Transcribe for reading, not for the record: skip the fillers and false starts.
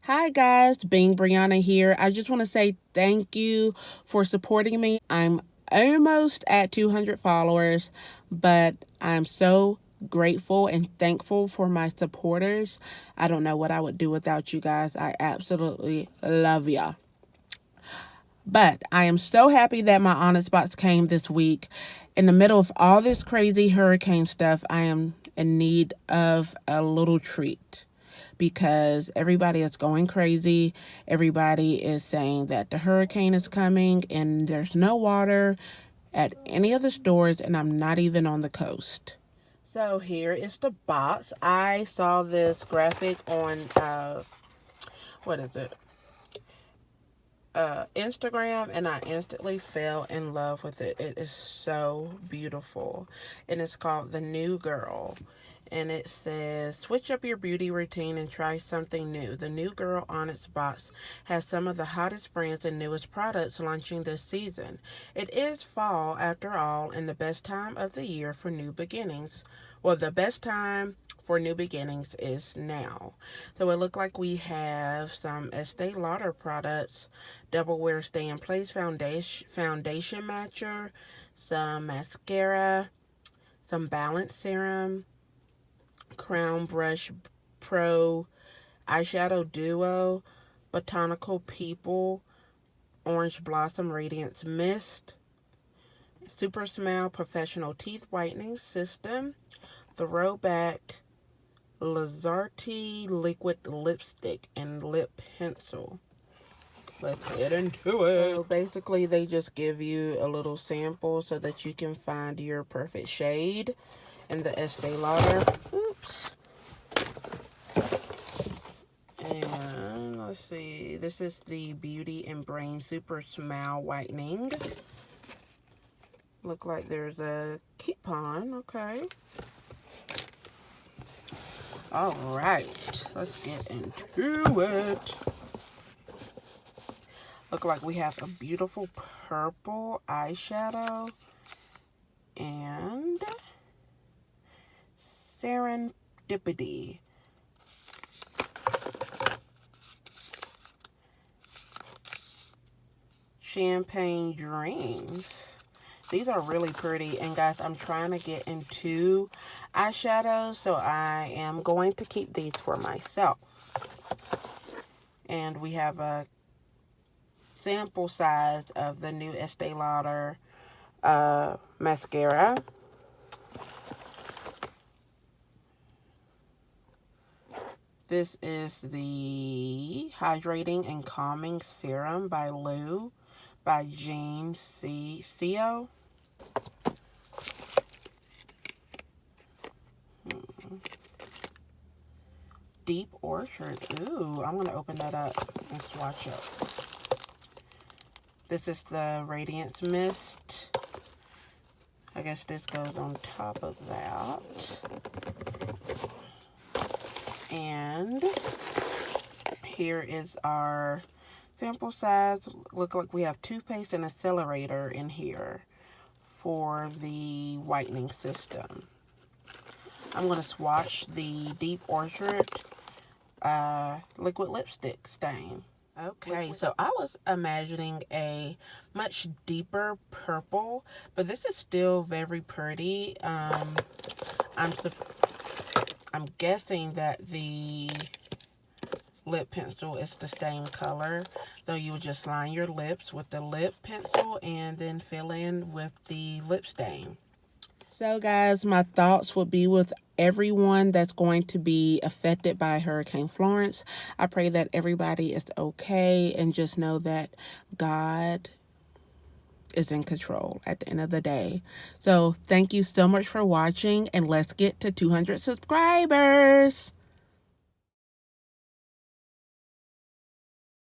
Hi guys, Being Brianna here. I just want to say thank you for supporting me. I'm almost at 200 followers, but I'm so grateful and thankful for my supporters. I don't know what I would do without you guys. I absolutely love ya. But I am so happy that my Onyxbox came this week. In the middle of all this crazy hurricane stuff, I am in need of a little treat because everybody is going crazy. Everybody is saying that the hurricane is coming and there's no water at any of the stores, and I'm not even on the coast. So here is the box. I saw this graphic on what is it? Instagram, and I instantly fell in love with it. It is so beautiful, and it's called The New Girl. And it says, switch up your beauty routine and try something new. The New Girl Onyx Box has some of the hottest brands and newest products launching this season. It is fall, after all, and the best time of the year for new beginnings. Well, the best time for new beginnings is now. So it looked like we have some Estée Lauder products, Double Wear Stay in Place foundation matcher, some mascara, some balance serum, Crown Brush Pro eyeshadow duo, Botanical People Orange Blossom Radiance Mist, Supersmile Professional Teeth Whitening System, Throwback Laritzy Liquid Lipstick and Lip Pencil. Let's get into it. So basically, they just give you a little sample so that you can find your perfect shade in the Estee Lauder. Oops. And let's see. This is the Beauty and Brain Supersmile Whitening. Look like there's a coupon. Okay. All right. Let's get into it. Look like we have a beautiful purple eyeshadow and serendipity. Champagne Dreams. These are really pretty. And guys, I'm trying to get into eyeshadows, so I am going to keep these for myself. And we have a sample size of the new Estee Lauder mascara. This is the Hydrating and Calming Serum by Jean Seo. Deep Orchard. Ooh, I'm going to open that up and swatch it. This is the Radiance Mist. I guess this goes on top of that. And here is our sample size. Look like we have toothpaste and accelerator in here for the whitening system. I'm going to swatch the Deep Orchard liquid lipstick stain. Okay, so I was imagining a much deeper purple, but this is still very pretty. I'm guessing that the lip pencil is the same color. So you would just line your lips with the lip pencil and then fill in with the lip stain. So guys, my thoughts would be with everyone that's going to be affected by Hurricane Florence. I pray that everybody is okay, and just know that God is in control at the end of the day. So thank you so much for watching, and let's get to 200 subscribers.